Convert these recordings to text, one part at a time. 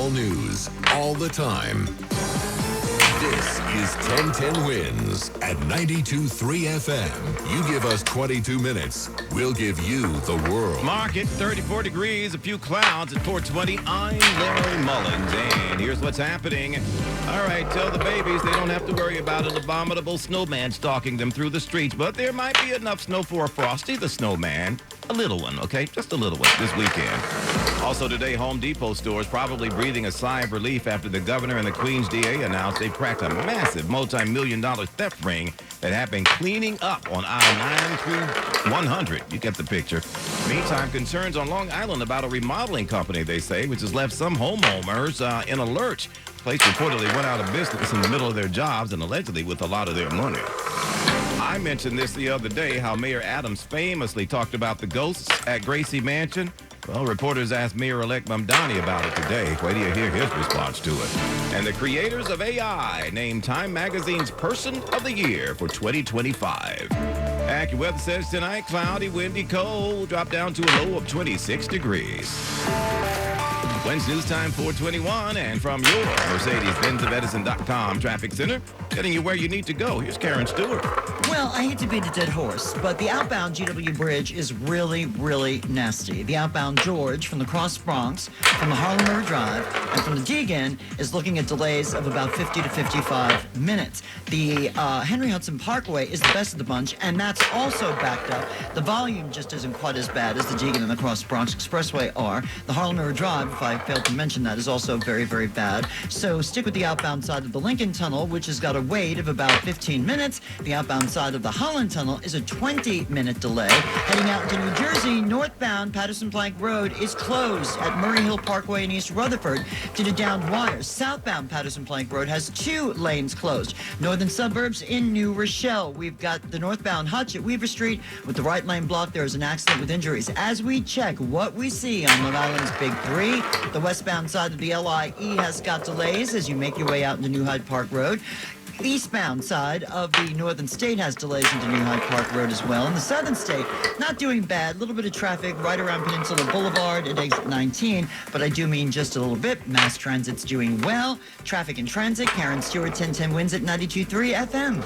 All news, all the time. This is 1010 Wins at 92.3 FM. You give us 22 minutes, we'll give you the world. Market, 34 degrees, a few clouds at 420. I'm Larry Mullins, and here's what's happening. All right, tell the babies they don't have to worry about an abominable snowman stalking them through the streets, but there might be enough snow for a Frosty the Snowman. A little one, okay? Just a little one this weekend. Also today, Home Depot stores probably breathing a sigh of relief after the governor and the Queens DA announced they cracked a massive multi-million-dollar theft ring that had been cleaning up on aisle 9 through 100. You get the picture. Meantime, concerns on Long Island about a remodeling company, they say, which has left some homeowners in a lurch. The place reportedly went out of business in the middle of their jobs and allegedly with a lot of their money. I mentioned this the other day, how Mayor Adams famously talked about the ghosts at Gracie Mansion. Well, reporters asked Mayor-elect Mamdani about it today. Wait till you hear his response to it. And the creators of AI named Time Magazine's Person of the Year for 2025. AccuWeather says tonight, cloudy, windy, cold, drop down to a low of 26 degrees. Wednesday news time 421, and from your Mercedes-Benz of Edison.com traffic center, getting you where you need to go. Here's Karen Stewart. Well, I hate to beat a dead horse, but the outbound GW Bridge is really, really nasty. The outbound George from the Cross Bronx, from the Harlem River Drive, and from the Deegan is looking at delays of about 50 to 55 minutes. The Henry Hudson Parkway is the best of the bunch, and that's also backed up. The volume just isn't quite as bad as the Deegan and the Cross Bronx Expressway are. The Harlem River Drive, if I failed to mention that, is also very, very bad. So stick with the outbound side of the Lincoln Tunnel, which has got a wait of about 15 minutes. The outbound side of the Holland Tunnel is a 20-minute delay. Heading out into New Jersey, northbound Patterson Plank Road is closed at Murray Hill Parkway in East Rutherford due to downed wires. Southbound Patterson Plank Road has 2 lanes closed. Northern suburbs in New Rochelle, we've got the northbound Hutch at Weaver Street with the right lane blocked. There is an accident with injuries. As we check what we see on Long Island's Big 3, the westbound side of the LIE has got delays as you make your way out into New Hyde Park Road. Eastbound side of the Northern State has delays into New Hyde Park Road as well. In the Southern State, not doing bad. A little bit of traffic right around Peninsula Boulevard at exit 19, but I do mean just a little bit. Mass Transit's doing well. Traffic and Transit, Karen Stewart, 1010 Wins at 92.3 FM.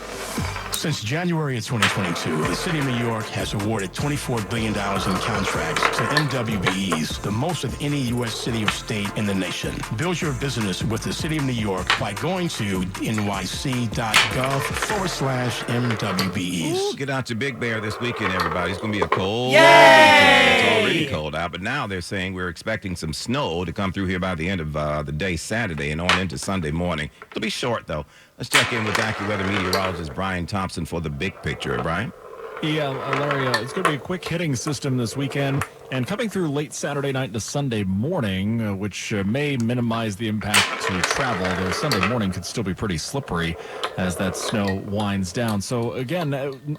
Since January of 2022, the City of New York has awarded $24 billion in contracts to MWBEs, the most of any U.S. city or state in the nation. Build your business with the City of New York by going to nyc.gov/MWBEs. Ooh, get out to Big Bear this weekend, everybody. It's going to be a cold weekend. It's already cold out, but now they're saying we're expecting some snow to come through here by the end of the day Saturday and on into Sunday morning. It'll be short, though. Let's check in with AccuWeather meteorologist Brian Thompson for the big picture. Brian? Yeah, Larry, it's going to be a quick-hitting system this weekend, and coming through late Saturday night to Sunday morning, which may minimize the impact to travel, though Sunday morning could still be pretty slippery as that snow winds down. So, again,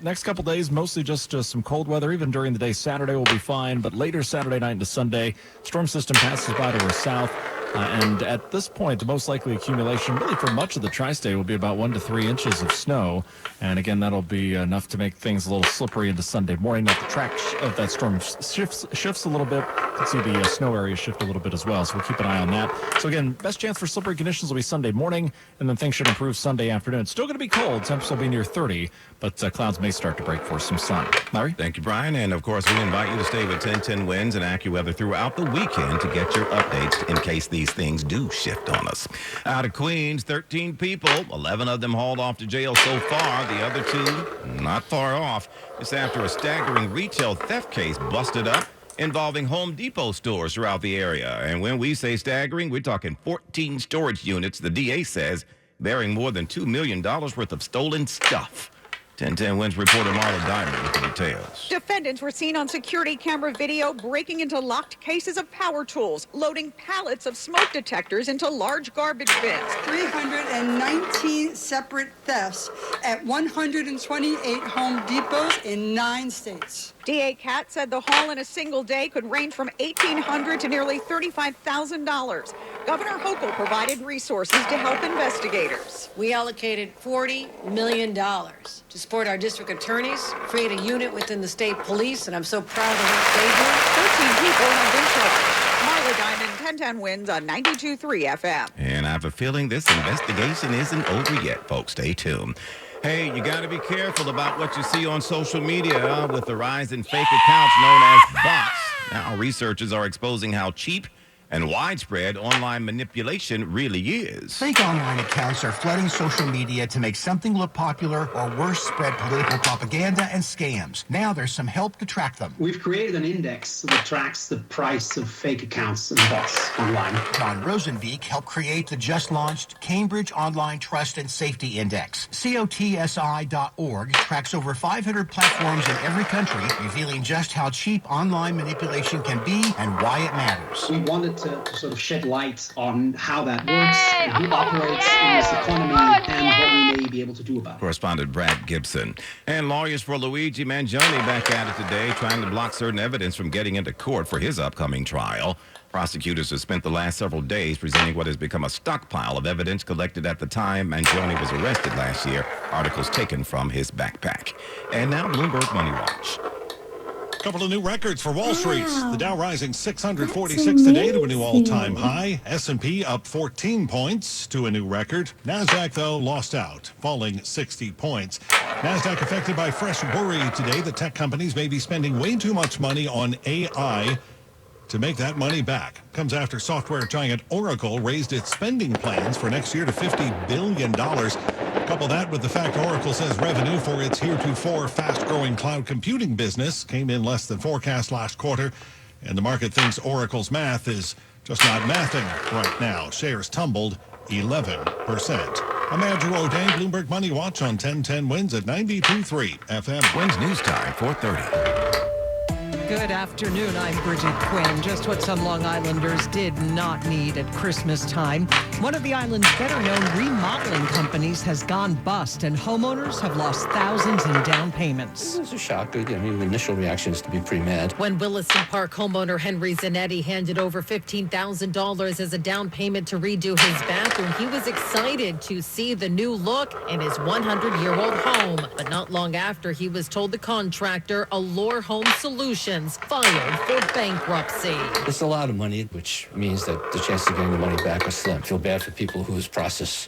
next couple days, mostly just some cold weather. Even during the day, Saturday will be fine, but later Saturday night into Sunday, storm system passes by to our south. And at this point, the most likely accumulation really for much of the tri-state will be about 1 to 3 inches of snow. And again, that'll be enough to make things a little slippery into Sunday morning. Now, the track of that storm shifts a little bit. You can see the snow area shift a little bit as well. So we'll keep an eye on that. So again, best chance for slippery conditions will be Sunday morning, and then things should improve Sunday afternoon. It's still going to be cold. Temps will be near 30, but clouds may start to break for some sun. Larry? Thank you, Brian. And, of course, we invite you to stay with 1010 Winds and AccuWeather throughout the weekend to get your updates in case these things do shift on us. Out of Queens, 13 people, 11 of them hauled off to jail so far. The other 2 not far off. It's after a staggering retail theft case busted up involving Home Depot stores throughout the area. And when we say staggering, we're talking 14 storage units, the DA says, bearing more than $2 million worth of stolen stuff. 1010 Wins reporter Marla Diamond with the details. Defendants were seen on security camera video breaking into locked cases of power tools, loading pallets of smoke detectors into large garbage bins. 319 separate thefts at 128 Home Depots in 9 states. DA Katz said the haul in a single day could range from $1,800 to nearly $35,000. Governor Hochul provided resources to help investigators. We allocated $40 million to support our district attorneys, create a unit within the state police, and I'm so proud of what they do. 13 people have been charged. Marla Diamond 1010 wins on 92.3 FM. And I have a feeling this investigation isn't over yet, folks. Stay tuned. Hey, you got to be careful about what you see on social media with the rise in fake accounts known as bots. Now, researchers are exposing how cheap and widespread online manipulation really is. Fake online accounts are flooding social media to make something look popular or worse, spread political propaganda and scams. Now there's some help to track them. We've created an index that tracks the price of fake accounts and bots online. John Rosenbeek helped create the just-launched Cambridge Online Trust and Safety Index. COTSI.org tracks over 500 platforms in every country, revealing just how cheap online manipulation can be and why it matters. We wanted to sort of shed light on how that works, who operates in this economy, and what we may be able to do about it. Correspondent Brad Gibson. And lawyers for Luigi Mangione back at it today, trying to block certain evidence from getting into court for his upcoming trial. Prosecutors have spent the last several days presenting what has become a stockpile of evidence collected at the time Mangione was arrested last year, articles taken from his backpack. And now Bloomberg Money Watch. Couple of new records for Wall Street. The Dow rising 646 today to a new all-time high. S&P up 14 points to a new record. NASDAQ, though, lost out, falling 60 points. NASDAQ affected by fresh worry today that tech companies may be spending way too much money on AI to make that money back. Comes after software giant Oracle raised its spending plans for next year to $50 billion. Couple that with the fact Oracle says revenue for its heretofore fast-growing cloud computing business came in less than forecast last quarter, and the market thinks Oracle's math is just not mathing right now. Shares tumbled 11%. I'm Andrew O'Day, Bloomberg Money Watch on 1010 Wins at 92.3 FM. Wins News Time, 4:30. Good afternoon. I'm Bridget Quinn. Just what some Long Islanders did not need at Christmas time. One of the island's better-known remodeling companies has gone bust, and homeowners have lost thousands in down payments. It was a shock. I mean, the initial reaction is to be pretty mad. When Williston Park homeowner Henry Zanetti handed over $15,000 as a down payment to redo his bathroom, he was excited to see the new look in his 100-year-old home. But not long after, he was told the contractor, Allure Home Solutions, filed for bankruptcy. It's a lot of money, which means that the chance of getting the money back is slim. I feel bad for people whose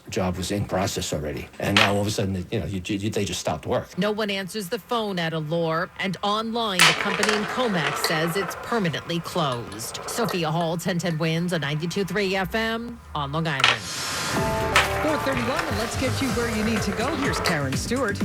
job was in process already. And now all of a sudden, they just stopped work. No one answers the phone at Allure, and online, the company in Comac says it's permanently closed. Sophia Hall, 1010 Wins on 92.3 FM on Long Island. 4:31, and let's get you where you need to go. Here's Karen Stewart.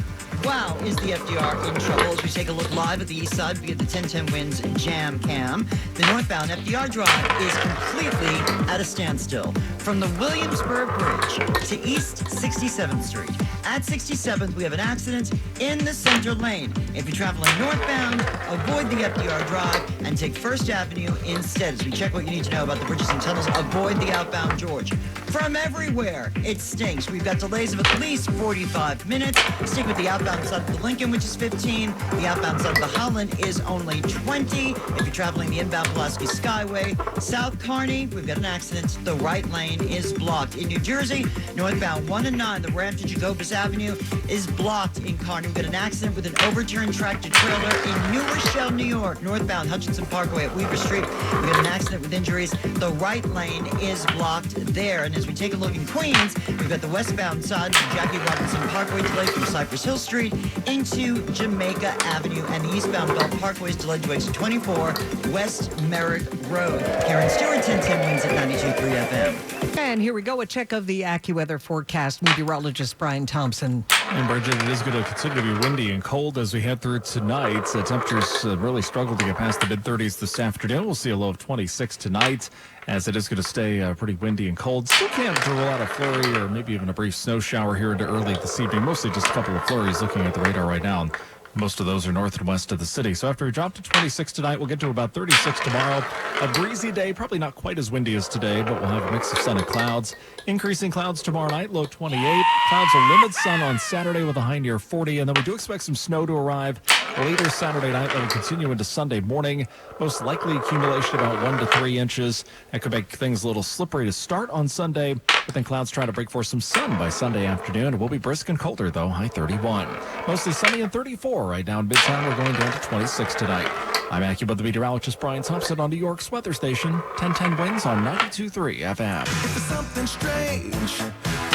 Wow, is the FDR in trouble? As we take a look live at the east side via the 1010 Wins Jam Cam, the northbound FDR Drive is completely at a standstill. From the Williamsburg Bridge to East 67th Street. At 67th, we have an accident in the center lane. If you're traveling northbound, avoid the FDR Drive and take First Avenue instead. As we check what you need to know about the bridges and tunnels, avoid the outbound George. From everywhere, it stinks. We've got delays of at least 45 minutes. Stick with the outbound side of the Lincoln, which is 15. The outbound side of the Holland is only 20. If you're traveling the inbound Pulaski Skyway, South Kearney, we've got an accident. The right lane is blocked. In New Jersey, northbound 1 and 9, the ramp to Jacobus Avenue is blocked in Kearney. We've got an accident with an overturned tractor trailer in New Rochelle, New York. Northbound Hutchinson Parkway at Weaver Street, we've got an accident with injuries. The right lane is blocked there. And as we take a look in Queens, we've got the westbound side of the Jackie Robinson Parkway delayed from Cypress Hill Street into Jamaica Avenue, and the eastbound Belt Parkway is delayed to exit 24 West Merrick Road. Karen Stewart, 1010 Wins at 92.3 FM. And here we go, a check of the AccuWeather forecast. Meteorologist Brian Thompson. And Bridget, it is going to continue to be windy and cold as we head through tonight. Temperatures really struggle to get past the mid-30s this afternoon. We'll see a low of 26 tonight, as it is going to stay pretty windy and cold. Still can't rule out a flurry or maybe even a brief snow shower here into early this evening. Mostly just a couple of flurries looking at the radar right now. Most of those are north and west of the city. So after we drop to 26 tonight, we'll get to about 36 tomorrow. A breezy day, probably not quite as windy as today, but we'll have a mix of sun and clouds. Increasing clouds tomorrow night, low 28. Clouds will limit sun on Saturday with a high near 40. And then we do expect some snow to arrive later Saturday night. That will continue into Sunday morning. Most likely accumulation about 1 to 3 inches. That could make things a little slippery to start on Sunday, but then clouds try to break for some sun by Sunday afternoon. It will be brisk and colder, though, high 31. Mostly sunny and 34 right now in Midtown. We're going down to 26 tonight. I'm AccuWeather meteorologist Brian Thompson on New York's weather station, 1010 Winds on 92.3 FM. If there's something strange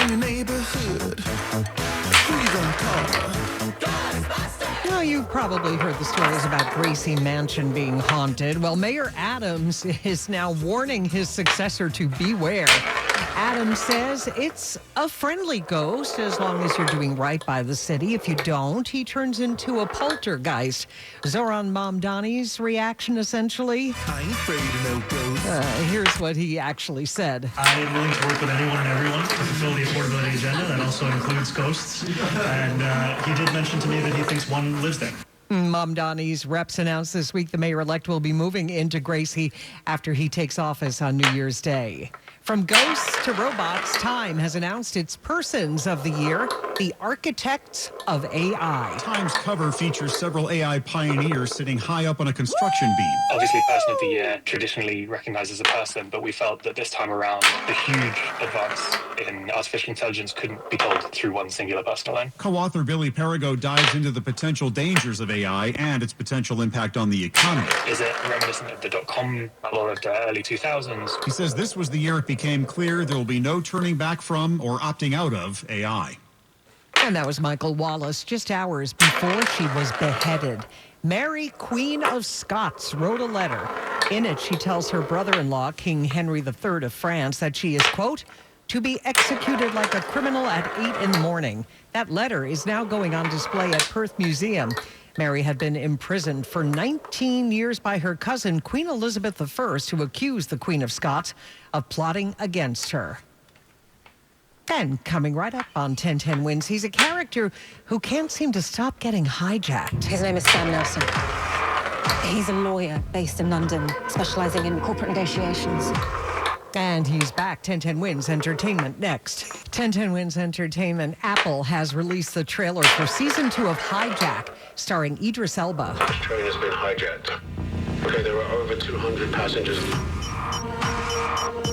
in your neighborhood, who you gonna call? Ghostbusters! You know, you've probably heard the stories about Gracie Mansion being haunted. Well, Mayor Adams is now warning his successor to beware. Adams says it's a friendly ghost as long as you're doing right by the city. If you don't, he turns into a poltergeist. Zoran Mamdani's reaction, essentially. I ain't afraid of no ghosts. Here's what he actually said. I am willing to work with anyone and everyone to fulfill the affordability agenda. That also includes ghosts. And he did mention to me that he thinks one lives there. Mamdani's reps announced this week the mayor-elect will be moving into Gracie after he takes office on New Year's Day. From ghosts to robots, Time has announced its Persons of the Year, the architects of AI. Time's cover features several AI pioneers sitting high up on a construction beam. Obviously, Person of the Year traditionally recognized as a person, but we felt that this time around, the huge advance in artificial intelligence couldn't be told through one singular person alone. Co-author Billy Perigo dives into the potential dangers of AI and its potential impact on the economy. Is it reminiscent of the dot-com bubble of the early 2000s? He says this was the year it became clear there will be no turning back from or opting out of AI. And that was Michael Wallace just hours before she was beheaded. Mary, Queen of Scots, wrote a letter. In it, she tells her brother-in-law, King Henry III of France, that she is, quote, to be executed like a criminal at 8 in the morning. That letter is now going on display at Perth Museum. Mary had been imprisoned for 19 years by her cousin, Queen Elizabeth I, who accused the Queen of Scots of plotting against her. And coming right up on 1010 Winds, he's a character who can't seem to stop getting hijacked. His name is Sam Nelson. He's a lawyer based in London, specializing in corporate negotiations. And he's back. 1010 Winds Entertainment next. 1010 Winds Entertainment. Apple has released the trailer for season 2 of Hijack, starring Idris Elba. The train has been hijacked. Okay, there are over 200 passengers.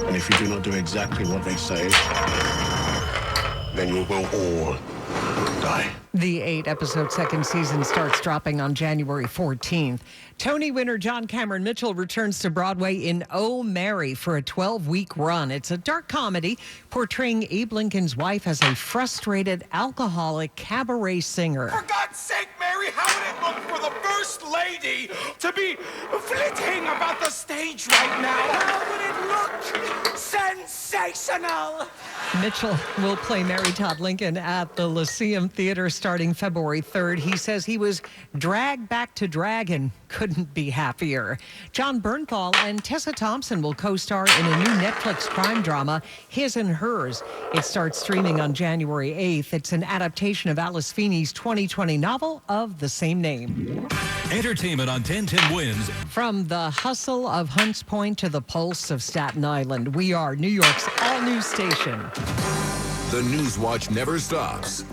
And if you do not do exactly what they say, then you will all die. The 8-episode second season starts dropping on January 14th. Tony winner John Cameron Mitchell returns to Broadway in Oh, Mary for a 12-week run. It's a dark comedy portraying Abe Lincoln's wife as a frustrated, alcoholic cabaret singer. For God's sake, Mary, how would it look for the First Lady to be flitting about the stage right now? How would it look? Sensational! Mitchell will play Mary Todd Lincoln at the Lyceum Theater starting February 3rd. He says he was dragged back to drag and couldn't be happier. John Bernthal and Tessa Thompson will co-star in a new Netflix crime drama, His and Hers. It starts streaming on January 8th. It's an adaptation of Alice Feeney's 2020 novel of the same name. Entertainment on 1010 Winds. From the hustle of Hunts Point to the pulse of Staten Island, we are New York's all-news station. The News Watch never stops.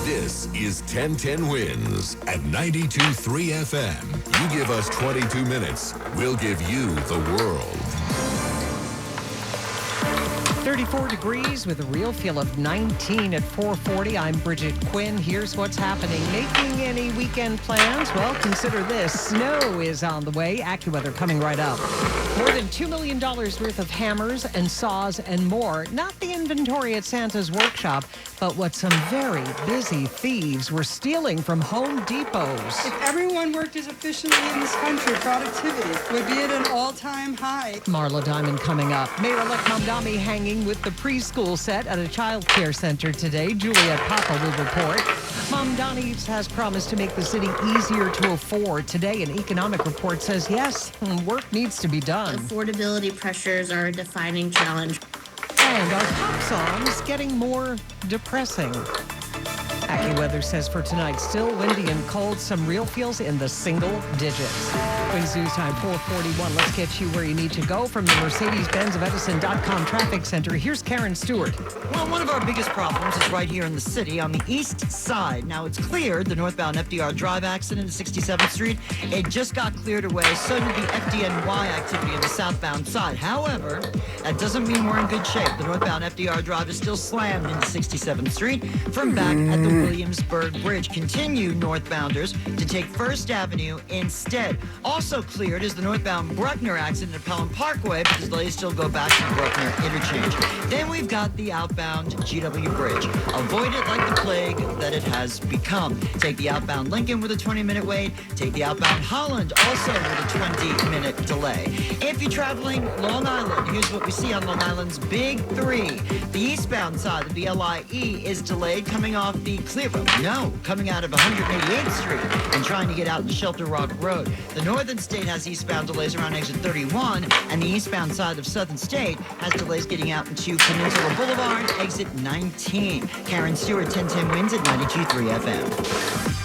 This is 1010 Winds at 92.3 FM. You give us 22 minutes, we'll give you the world. 34 degrees with a real feel of 19 at 4:40. I'm Bridget Quinn. Here's what's happening. Making any weekend plans? Well, consider this. Snow is on the way. AccuWeather coming right up. More than $2 million worth of hammers and saws and more. Not the inventory at Santa's workshop, but what some very busy thieves were stealing from Home Depots. If everyone worked as efficiently in this country, productivity would be at an all-time high. Marla Diamond coming up. Mayor-elect Mamdani hanging with the preschool set at a child care center today. Juliet Papa will report. Mamdani has promised to make the city easier to afford. Today, an economic report says, yes, work needs to be done. Affordability pressures are a defining challenge. And our pop songs getting more depressing. AccuWeather says for tonight, still windy and cold, some real feels in the single digits. Winds News Time 4:41. Let's get you where you need to go from the Mercedes-Benz of Edison.com Traffic Center. Here's Karen Stewart. Well, one of our biggest problems is right here in the city on the east side. Now, it's cleared, the northbound FDR Drive accident at 67th Street. It just got cleared away. So did the FDNY activity on the southbound side. However, that doesn't mean we're in good shape. The northbound FDR Drive is still slammed into 67th Street from back at the Williamsburg Bridge. Continue northbounders to take First Avenue instead. Also cleared is the northbound Bruckner accident at Pelham Parkway, because delays still go back to the Bruckner interchange. Then we've got the outbound GW Bridge. Avoid it like the plague that it has become. Take the outbound Lincoln with a 20-minute wait. Take the outbound Holland also with a 20-minute delay. If you're traveling Long Island, here's what we see on Long Island's Big Three. The eastbound side of the LIE is delayed coming off the coming out of 188th Street and trying to get out into Shelter Rock Road. The Northern State has eastbound delays around exit 31, and the eastbound side of Southern State has delays getting out into Peninsula Boulevard, exit 19. Karen Stewart, 1010 Wins at 92.3 FM.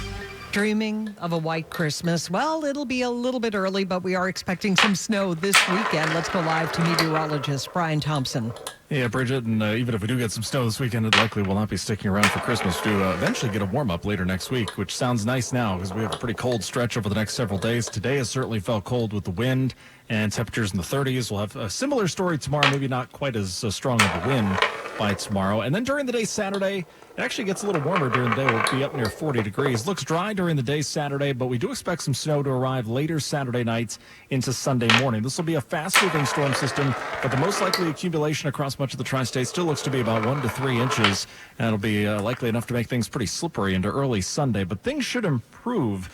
Dreaming of a white Christmas? Well, it'll be a little bit early, but we are expecting some snow this weekend. Let's go live to meteorologist Brian Thompson. Yeah, Bridget, and even if we do get some snow this weekend, it likely will not be sticking around for Christmas. To eventually get a warm-up later next week, which sounds nice now because we have a pretty cold stretch over the next several days. Today has certainly felt cold with the wind and temperatures in the 30s. We'll have a similar story tomorrow, maybe not quite as strong of a wind by tomorrow. And then during the day Saturday, it actually gets a little warmer during the day. We'll be up near 40 degrees. Looks dry during the day Saturday, but we do expect some snow to arrive later Saturday night into Sunday morning. This will be a fast-moving storm system, but the most likely accumulation across much of the tri-state still looks to be about 1 to 3 inches, and it'll be likely enough to make things pretty slippery into early Sunday. But things should improve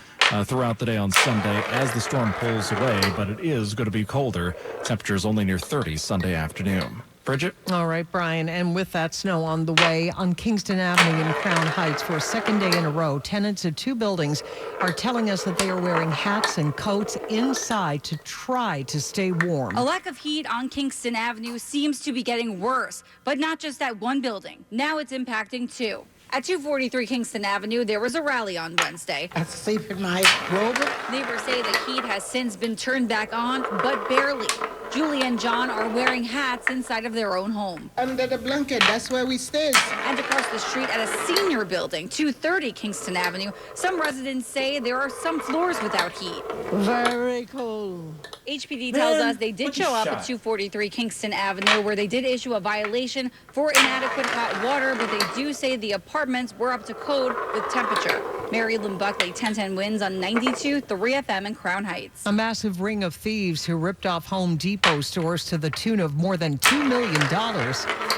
throughout the day on Sunday as the storm pulls away, but it is going to be colder. Temperatures only near 30 Sunday afternoon. Bridget? All right, Brian. And with that snow on the way, on Kingston Avenue in Crown Heights for a second day in a row, tenants of 2 buildings are telling us that they are wearing hats and coats inside to try to stay warm. A lack of heat on Kingston Avenue seems to be getting worse, but not just at one building. Now it's impacting 2. At 243 Kingston Avenue, there was a rally on Wednesday. I sleep in my robe. Neighbors say the heat has since been turned back on, but barely. Julie and John are wearing hats inside of their own home. Under the blanket, that's where we stay. And across the street at a senior building, 230 Kingston Avenue, some residents say there are some floors without heat. Very cold. HPD tells us they did show up at 243 Kingston Avenue, where they did issue a violation for inadequate hot water, but they do say the apartments were up to code with temperature. Mary Lynn Buckley, 1010 Wins on 92.3 FM in Crown Heights. A massive ring of thieves who ripped off Home Depot stores to the tune of more than $2 million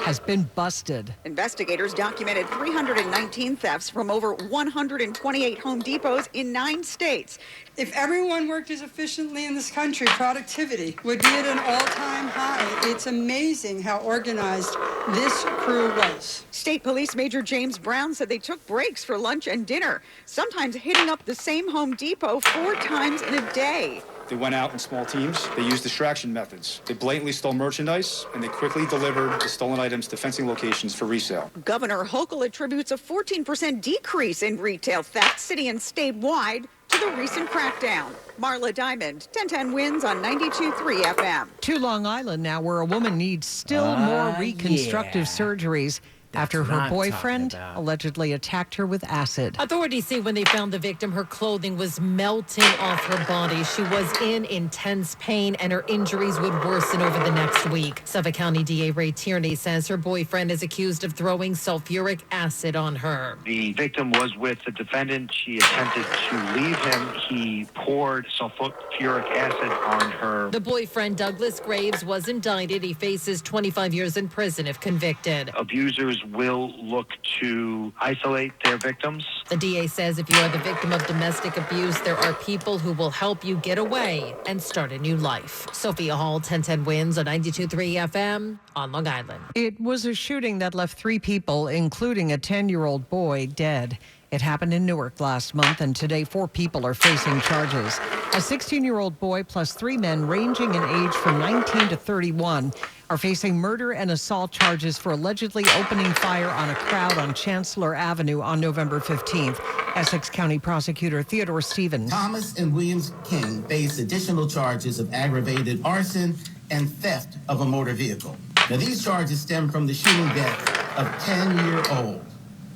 has been busted. Investigators documented 319 thefts from over 128 Home Depots in 9 states. If everyone worked as efficiently in this country, productivity would be at an all-time high. It's amazing how organized this crew was. State Police Major James Brown said they took breaks for lunch and dinner, sometimes hitting up the same Home Depot 4 times in a day. They went out in small teams. They used distraction methods. They blatantly stole merchandise, and they quickly delivered the stolen items to fencing locations for resale. Governor Hochul attributes a 14% decrease in retail theft city and statewide to the recent crackdown. Marla Diamond, 1010 Wins on 92.3 FM. To Long Island now, where a woman needs still more reconstructive surgeries after her boyfriend allegedly attacked her with acid. Authorities say when they found the victim, her clothing was melting off her body. She was in intense pain, and her injuries would worsen over the next week. Suffolk County DA Ray Tierney says her boyfriend is accused of throwing sulfuric acid on her. The victim was with the defendant. She attempted to leave him. He poured sulfuric acid on her. The boyfriend, Douglas Graves, was indicted. He faces 25 years in prison if convicted. Abusers will look to isolate their victims. The DA says if you are the victim of domestic abuse, there are people who will help you get away and start a new life. Sophia Hall, 1010 Wins on 92.3 FM on Long Island. It was a shooting that left 3 people, including a 10-year-old boy, dead. It happened in Newark last month, and today 4 people are facing charges. A 16-year-old boy plus 3 men ranging in age from 19 to 31 are facing murder and assault charges for allegedly opening fire on a crowd on Chancellor Avenue on November 15th. Essex County Prosecutor Theodore Stevens. Thomas and Williams King face additional charges of aggravated arson and theft of a motor vehicle. Now, these charges stem from the shooting death of 10-year-old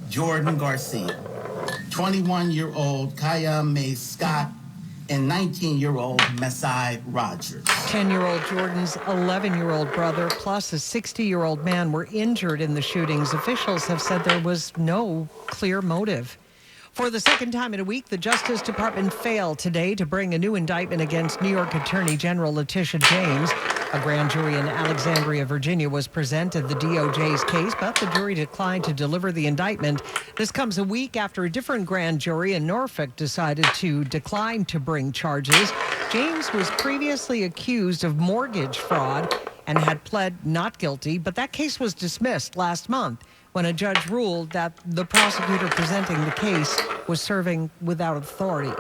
Jordan Garcia, 21-year-old Kaya May Scott, and 19-year-old Masai Rogers. 10-year-old Jordan's 11-year-old brother plus a 60-year-old man were injured in the shootings. Officials have said there was no clear motive. For the second time in a week, the Justice Department failed today to bring a new indictment against New York Attorney General Letitia James. A grand jury in Alexandria, Virginia, was presented the DOJ's case, but the jury declined to deliver the indictment. This comes a week after a different grand jury in Norfolk decided to decline to bring charges. James was previously accused of mortgage fraud and had pled not guilty, but that case was dismissed last month when a judge ruled that the prosecutor presenting the case was serving without authority.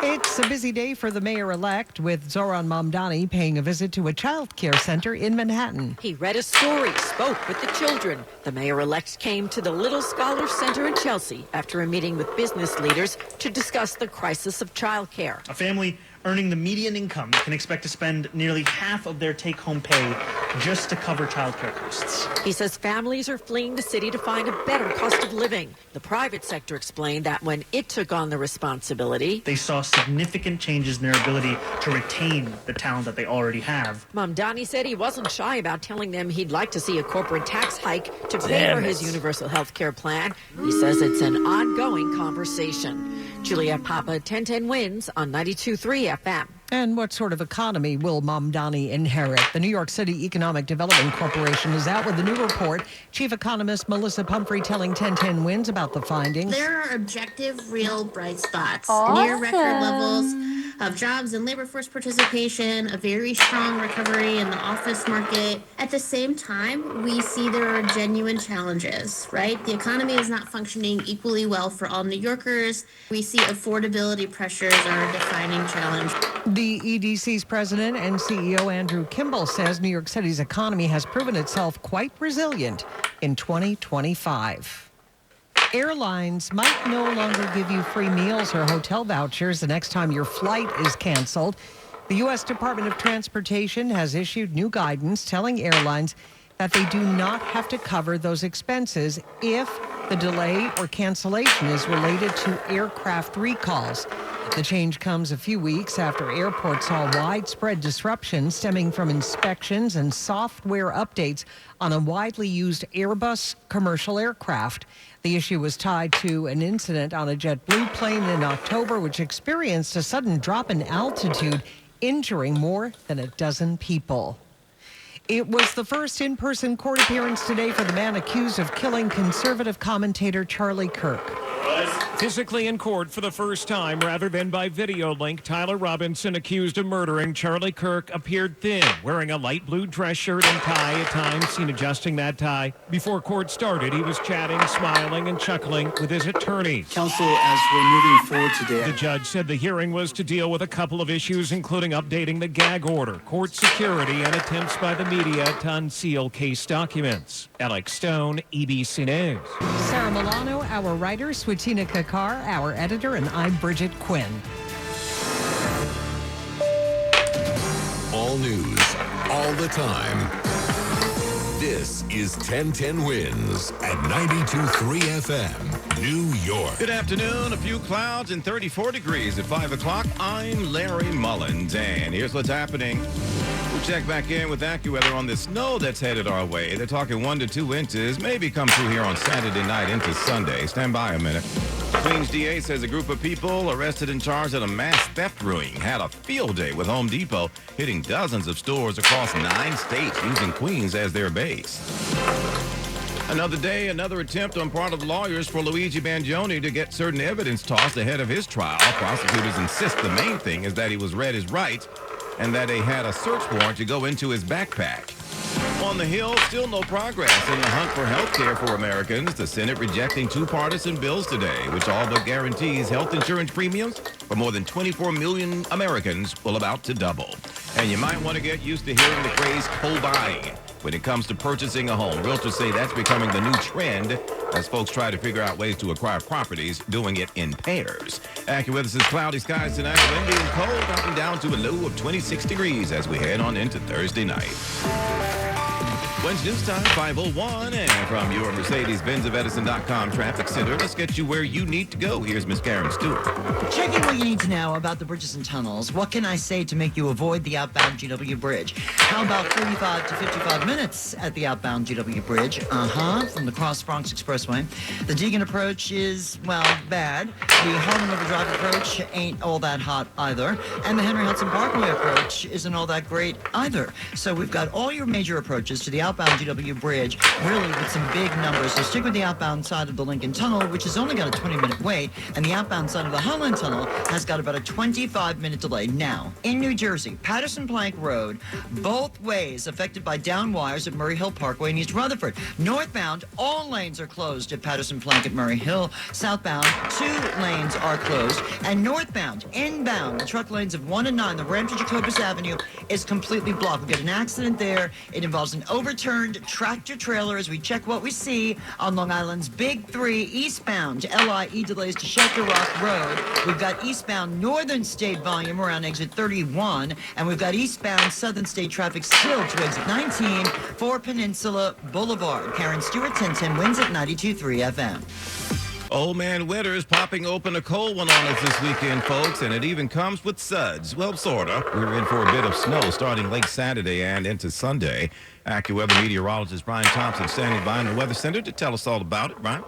It's a busy day for the mayor-elect, with Zoran Mamdani paying a visit to a child care center in Manhattan. He read a story, spoke with the children. The mayor-elect came to the Little Scholar Center in Chelsea after a meeting with business leaders to discuss the crisis of child care. A family earning the median income can expect to spend nearly half of their take-home pay just to cover childcare costs. He says families are fleeing the city to find a better cost of living. The private sector explained that when it took on the responsibility, they saw significant changes in their ability to retain the talent that they already have. Mamdani said he wasn't shy about telling them he'd like to see a corporate tax hike to pay for his universal health care plan. He says it's an ongoing conversation. Juliette Papa, 1010 Wins on 92.3 FM. And what sort of economy will Mamdani inherit? The New York City Economic Development Corporation is out with a new report. Chief economist Melissa Pumphrey telling 1010 Wins about the findings. There are objective, real bright spots. Awesome. Near record levels of jobs and labor force participation, a very strong recovery in the office market. At the same time, we see there are genuine challenges, right? The economy is not functioning equally well for all New Yorkers. We see affordability pressures are a defining challenge. The EDC's president and CEO Andrew Kimball says New York City's economy has proven itself quite resilient in 2025. Airlines might no longer give you free meals or hotel vouchers the next time your flight is canceled. The U.S. Department of Transportation has issued new guidance telling airlines that they do not have to cover those expenses if the delay or cancellation is related to aircraft recalls. The change comes a few weeks after airports saw widespread disruption stemming from inspections and software updates on a widely used Airbus commercial aircraft. The issue was tied to an incident on a JetBlue plane in October, which experienced a sudden drop in altitude, injuring more than a dozen people. It was the first in-person court appearance today for the man accused of killing conservative commentator Charlie Kirk. Physically in court for the first time rather than by video link, Tyler Robinson, accused of murdering Charlie Kirk, appeared thin, wearing a light blue dress shirt and tie, at times seen adjusting that tie. Before court started, he was chatting, smiling, and chuckling with his attorney. Counsel, as we're moving forward today, The judge said the hearing was to deal with a couple of issues, including updating the gag order, court security, and attempts by the media to unseal case documents. Alex Stone, EBC News. Sarah Milano, our writer, Swatina Kakar, our editor, and I'm Bridget Quinn. All news, all the time. This is 1010 Wins at 92.3 FM, New York. Good afternoon. A few clouds and 34 degrees at 5 o'clock. I'm Larry Mullins, and here's what's happening. We'll check back in with AccuWeather on the snow that's headed our way. They're talking 1 to 2 inches, maybe come through here on Saturday night into Sunday. Stand by a minute. Queens DA says a group of people arrested and charged at a mass theft ring had a field day with Home Depot, hitting dozens of stores across 9 states using Queens as their base. Another day, another attempt on part of lawyers for Luigi Mangione to get certain evidence tossed ahead of his trial. Prosecutors insist the main thing is that he was read his rights and that they had a search warrant to go into his backpack. On the Hill, still no progress in the hunt for health care for Americans. The Senate rejecting 2 partisan bills today, which all but guarantees health insurance premiums for more than 24 million Americans will about to double. And you might want to get used to hearing the phrase co-buying when it comes to purchasing a home. Realtors say that's becoming the new trend as folks try to figure out ways to acquire properties, doing it in pairs. AccuWeather says cloudy skies tonight, windy and cold, dropping down to a low of 26 degrees as we head on into Thursday night. Wednesday news time, 5:01, and from your Mercedes-Benz of Traffic Center, let's get you where you need to go. Here's Miss Karen Stewart. Checking what you need to know about the bridges and tunnels. What can I say to make you avoid the outbound GW Bridge? How about 45 to 55 minutes at the outbound GW Bridge? From the Cross Bronx Expressway. The Deegan approach is, well, bad. The Harlem River Drive approach ain't all that hot either. And the Henry Hudson Parkway approach isn't all that great either. So we've got all your major approaches to the outbound GW Bridge, really with some big numbers. So stick with the outbound side of the Lincoln Tunnel, which has only got a 20-minute wait, and the outbound side of the Holland Tunnel has got about a 25-minute delay. Now, in New Jersey, Patterson-Plank Road, both ways affected by down wires at Murray Hill Parkway in East Rutherford. Northbound, all lanes are closed at Patterson-Plank at Murray Hill. Southbound, 2 lanes are closed. And northbound, inbound, the truck lanes of 1 and 9, the ramp to Jacobus Avenue is completely blocked. We've got an accident there. It involves an overturned tractor trailer as we check what we see on Long Island's Big 3 eastbound. LIE delays to Shelter Rock Road. We've got eastbound Northern State volume around exit 31, and we've got eastbound Southern State traffic still to exit 19 for Peninsula Boulevard. Karen Stewart, 1010 wins at 92.3 FM. Old Man Winter's popping open a cold one on us this weekend, folks, and it even comes with suds. Well, sorta. We're in for a bit of snow starting late Saturday and into Sunday. AccuWeather meteorologist Brian Thompson standing by in the Weather Center to tell us all about it. Brian?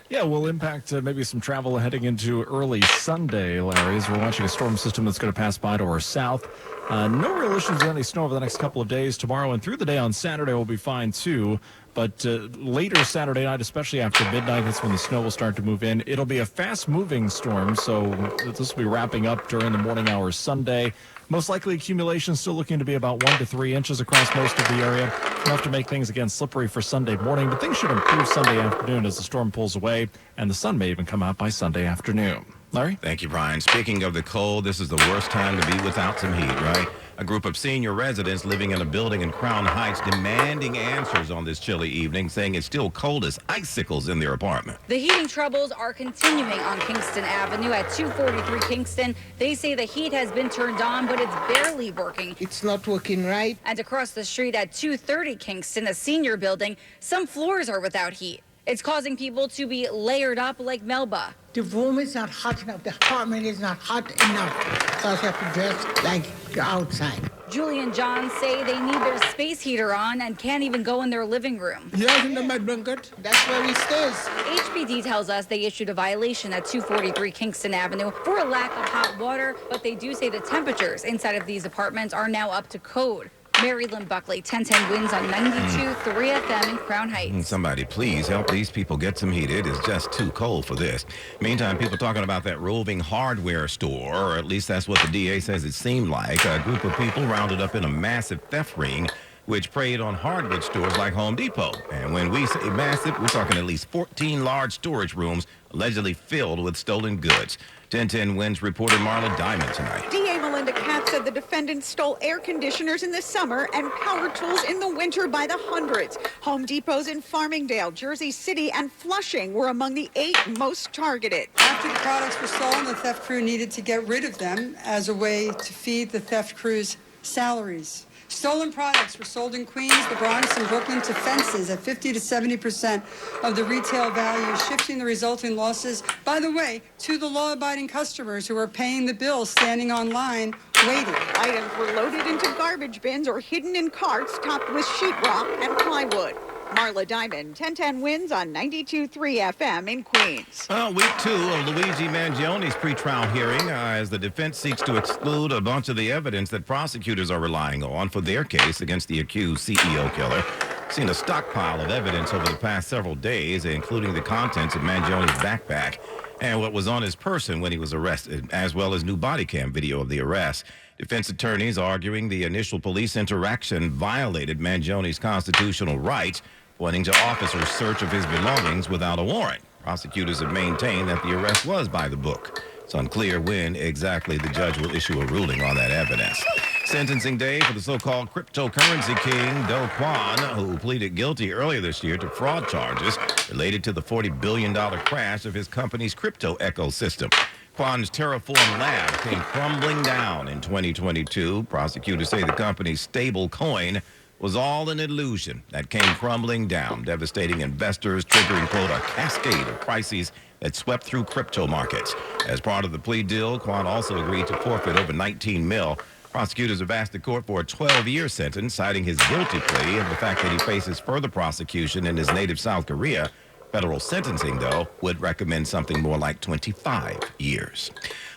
Yeah, we'll impact maybe some travel heading into early Sunday, Larry, as we're watching a storm system that's going to pass by to our south. No real issues with any snow over the next couple of days. Tomorrow and through the day on Saturday will be fine, too. But later Saturday night, especially after midnight, that's when the snow will start to move in. It'll be a fast-moving storm, so this will be wrapping up during the morning hours Sunday. Most likely accumulation still looking to be about 1 to 3 inches across most of the area. Enough to make things again slippery for Sunday morning, but things should improve Sunday afternoon as the storm pulls away, and the sun may even come out by Sunday afternoon. Larry? Thank you, Brian. Speaking of the cold, this is the worst time to be without some heat, right? A group of senior residents living in a building in Crown Heights demanding answers on this chilly evening, saying it's still cold as icicles in their apartment. The heating troubles are continuing on Kingston Avenue at 243 Kingston. They say the heat has been turned on, but it's barely working. It's not working right. And across the street at 230 Kingston, a senior building, some floors are without heat. It's causing people to be layered up like Melba. The room is not hot enough. The apartment is not hot enough because you have to dress like you're outside. Julie and John say they need their space heater on and can't even go in their living room. Yes, in the bed blanket. That's where we stay. HPD tells us they issued a violation at 243 Kingston Avenue for a lack of hot water, but they do say the temperatures inside of these apartments are now up to code. Mary Lynn Buckley, 1010 wins on 92.3 FM in Crown Heights. Somebody please help these people get some heat. It is just too cold for this. Meantime, people talking about that roving hardware store, or at least that's what the DA says it seemed like. A group of people rounded up in a massive theft ring which preyed on hardware stores like Home Depot. And when we say massive, we're talking at least 14 large storage rooms allegedly filled with stolen goods. 1010 Wins reporter Marla Diamond tonight. DA Melinda Katz said the defendants stole air conditioners in the summer and power tools in the winter by the hundreds. Home Depots in Farmingdale, Jersey City, and Flushing were among the 8 most targeted. After the products were stolen, the theft crew needed to get rid of them as a way to feed the theft crew's salaries. Stolen products were sold in Queens, the Bronx, and Brooklyn to fences at 50 to 70% of the retail value, shifting the resulting losses, by the way, to the law-abiding customers who are paying the bill standing online waiting. Items were loaded into garbage bins or hidden in carts topped with sheetrock and plywood. Marla Diamond, 1010 wins on 92.3 FM in Queens. Week 2 of Luigi Mangioni's pretrial hearing as the defense seeks to exclude a bunch of the evidence that prosecutors are relying on for their case against the accused CEO killer. Seen a stockpile of evidence over the past several days, including the contents of Mangioni's backpack and what was on his person when he was arrested, as well as new body cam video of the arrest. Defense attorneys arguing the initial police interaction violated Mangioni's constitutional rights, pointing to officers' search of his belongings without a warrant. Prosecutors have maintained that the arrest was by the book. It's unclear when exactly the judge will issue a ruling on that evidence. Sentencing day for the so-called cryptocurrency king, Do Kwon, who pleaded guilty earlier this year to fraud charges related to the $40 billion crash of his company's crypto ecosystem. Kwon's Terraform lab came crumbling down in 2022. Prosecutors say the company's stable coin was all an illusion that came crumbling down, devastating investors, triggering, quote, a cascade of crises that swept through crypto markets. As part of the plea deal, Kwon also agreed to forfeit over $19 million. Prosecutors have asked the court for a 12-year sentence, citing his guilty plea and the fact that he faces further prosecution in his native South Korea. Federal sentencing, though, would recommend something more like 25 years.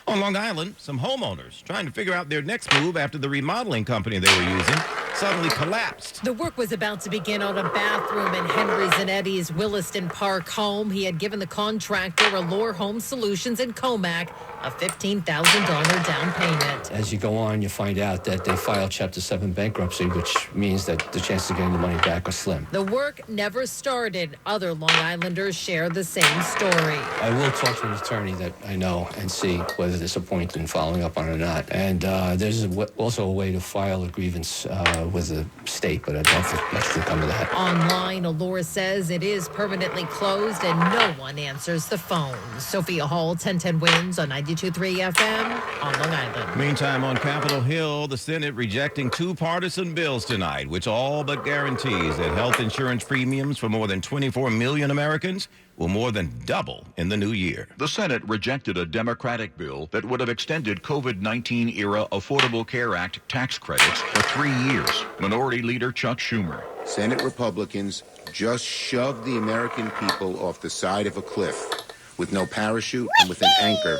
On Long Island, some homeowners trying to figure out their next move after the remodeling company they were using suddenly collapsed. The work was about to begin on a bathroom in Henry Zanetti's Williston Park home. He had given the contractor Allure Home Solutions in Comac a $15,000 down payment. As you go on, you find out that they filed Chapter 7 bankruptcy, which means that the chances of getting the money back are slim. The work never started. Other Long Islanders share the same story. I will talk to an attorney that I know and see whether there's a point in following up on it or not. And there's also a way to file a grievance with the state, but I don't think much will come of that. Online, Allure says it is permanently closed and no one answers the phone. Sophia Hall, 1010 Wins on 92.3 FM on Long Island. Meantime, on Capitol Hill, the Senate rejecting two partisan bills tonight, which all but guarantees that health insurance premiums for more than 24 million Americans will more than double in the new year. The Senate rejected a Democratic bill that would have extended COVID-19 era Affordable Care Act tax credits for 3 years. Minority Leader Chuck Schumer. Senate Republicans just shoved the American people off the side of a cliff with no parachute and with an anchor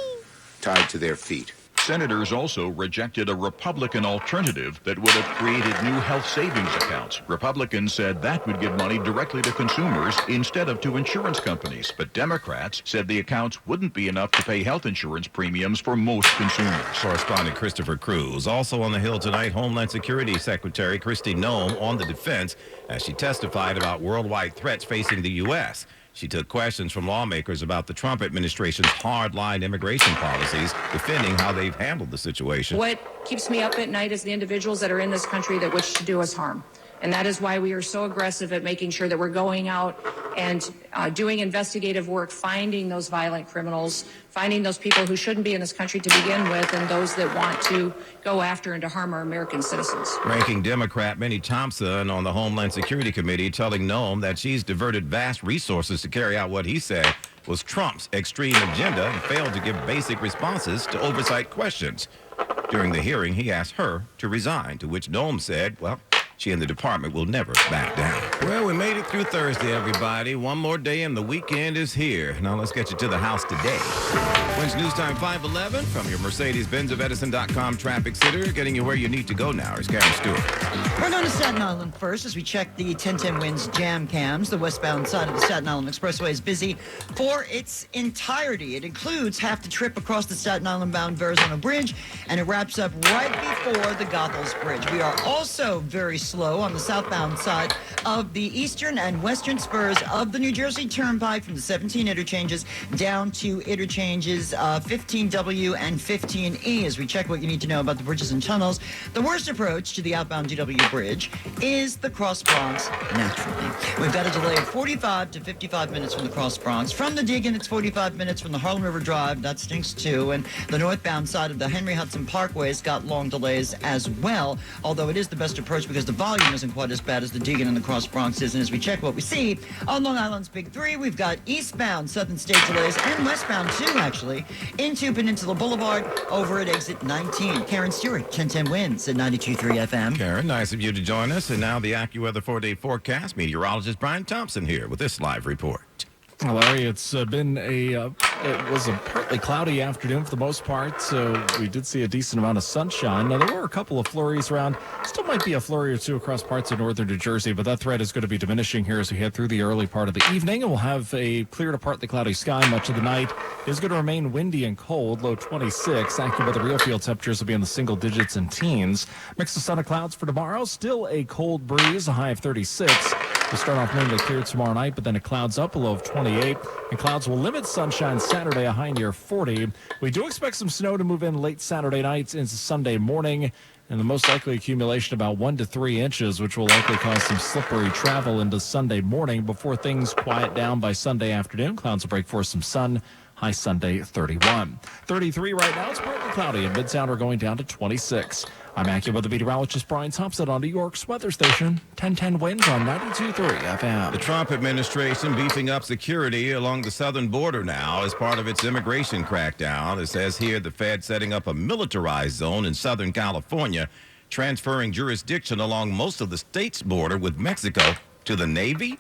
tied to their feet. Senators also rejected a Republican alternative that would have created new health savings accounts. Republicans said that would give money directly to consumers instead of to insurance companies. But Democrats said the accounts wouldn't be enough to pay health insurance premiums for most consumers. Correspondent Christopher Cruz. Also on the Hill tonight, Homeland Security Secretary Kristi Noem on the defense as she testified about worldwide threats facing the U.S. She took questions from lawmakers about the Trump administration's hardline immigration policies, defending how they've handled the situation. What keeps me up at night is the individuals that are in this country that wish to do us harm. And that is why we are so aggressive at making sure that we're going out and doing investigative work, finding those violent criminals, finding those people who shouldn't be in this country to begin with, and those that want to go after and to harm our American citizens. Ranking Democrat Minnie Thompson on the Homeland Security Committee telling Noem that she's diverted vast resources to carry out what he said was Trump's extreme agenda and failed to give basic responses to oversight questions. During the hearing, he asked her to resign, to which Noem said, well, she and the department will never back down. Well, we made it through Thursday, everybody. One more day and the weekend is here. Now let's get you to the house today. Wins News Time 511 from your Mercedes-Benz of Edison.com traffic sitter. Getting you where you need to go now is Karen Stewart. We're going to Staten Island first as we check the 1010 Wins jam cams. The westbound side of the Staten Island Expressway is busy for its entirety. It includes half the trip across the Staten Island-bound Verrazano Bridge, and it wraps up right before the Goethals Bridge. We are also very slow on the southbound side of the eastern and western spurs of the New Jersey Turnpike from the 17 interchanges down to interchanges 15W and 15E as we check what you need to know about the bridges and tunnels. The worst approach to the outbound GW Bridge is the Cross Bronx, naturally. We've got a delay of 45 to 55 minutes from the Cross Bronx. From the Deegan, it's 45 minutes from the Harlem River Drive. That stinks too. And the northbound side of the Henry Hudson Parkway's got long delays as well, although it is the best approach because the volume isn't quite as bad as the Deegan and the Cross Bronx is. And as we check what we see on Long Island's Big Three, we've got eastbound Southern State delays and westbound too, actually, into Peninsula Boulevard over at exit 19. Karen Stewart, 1010 Wins at 92.3 FM. Karen, nice of you to join us. And now the AccuWeather 4-day forecast. Meteorologist Brian Thompson here with this live report. Well, Larry, it's been it was a partly cloudy afternoon for the most part, so we did see a decent amount of sunshine. Now, there were a couple of flurries around. Still might be a flurry or two across parts of northern New Jersey, but that threat is going to be diminishing here as we head through the early part of the evening, and we'll have a clear to partly cloudy sky much of the night. It is going to remain windy and cold, low 26. AccuWeather real field temperatures will be in the single digits and teens. Mix of sun and clouds for tomorrow. Still a cold breeze, a high of 36. We'll start off mainly clear tomorrow night, but then it clouds up, a low of 28. And clouds will limit sunshine Saturday, a high near 40. We do expect some snow to move in late Saturday night into Sunday morning, and the most likely accumulation about 1 to 3 inches, which will likely cause some slippery travel into Sunday morning before things quiet down by Sunday afternoon. Clouds will break for some sun. High Sunday, 31. 33 right now. It's partly cloudy. cloudy and Midtown are going down to 26. I'm AccuWeather meteorologist Brian Thompson on New York's weather station, 1010 Winds on 92.3 FM. The Trump administration beefing up security along the southern border now as part of its immigration crackdown. It says here the Fed setting up a militarized zone in Southern California, transferring jurisdiction along most of the state's border with Mexico to the Navy.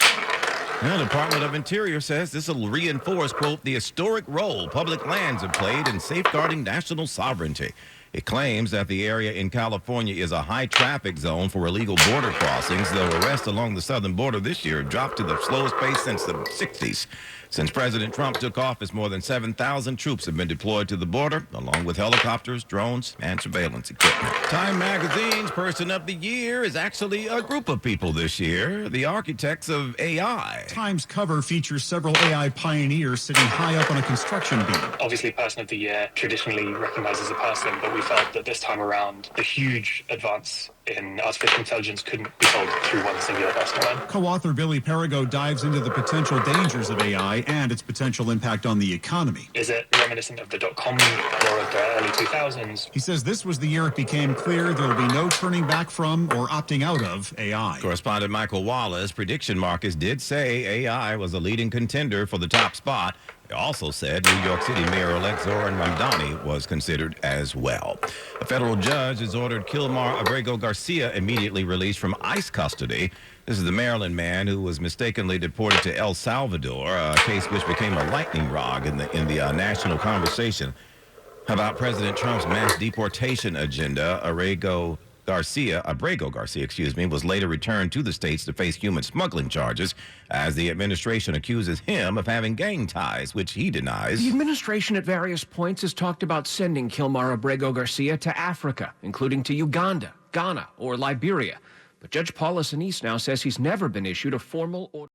The Department of Interior says this will reinforce, quote, the historic role public lands have played in safeguarding national sovereignty. It claims that the area in California is a high-traffic zone for illegal border crossings, though arrests along the southern border this year dropped to the slowest pace since the 60s. Since President Trump took office, more than 7,000 troops have been deployed to the border, along with helicopters, drones, and surveillance equipment. Time Magazine's Person of the Year is actually a group of people this year, the architects of AI. Time's cover features several AI pioneers sitting high up on a construction beam. Obviously, Person of the Year traditionally recognized as a person, but we felt that this time around, the huge advance in artificial intelligence couldn't be told through one singular person alone. Co-author Billy Perigo dives into the potential dangers of AI and its potential impact on the economy. Is it reminiscent of the dot-com or of the early 2000s? He says this was the year it became clear there will be no turning back from or opting out of AI. Correspondent Michael Wallace, prediction markets did say AI was a leading contender for the top spot. They also said New York City Mayor-elect Zoran Ramdani was considered as well. A federal judge has ordered Kilmar Abrego Garcia immediately released from ICE custody. This is the Maryland man who was mistakenly deported to El Salvador, a case which became a lightning rod in the national conversation about President Trump's mass deportation agenda. Abrego Garcia, was later returned to the States to face human smuggling charges as the administration accuses him of having gang ties, which he denies. The administration at various points has talked about sending Kilmar Abrego Garcia to Africa, including to Uganda, Ghana, or Liberia. But Judge Paula Sinise now says he's never been issued a formal order.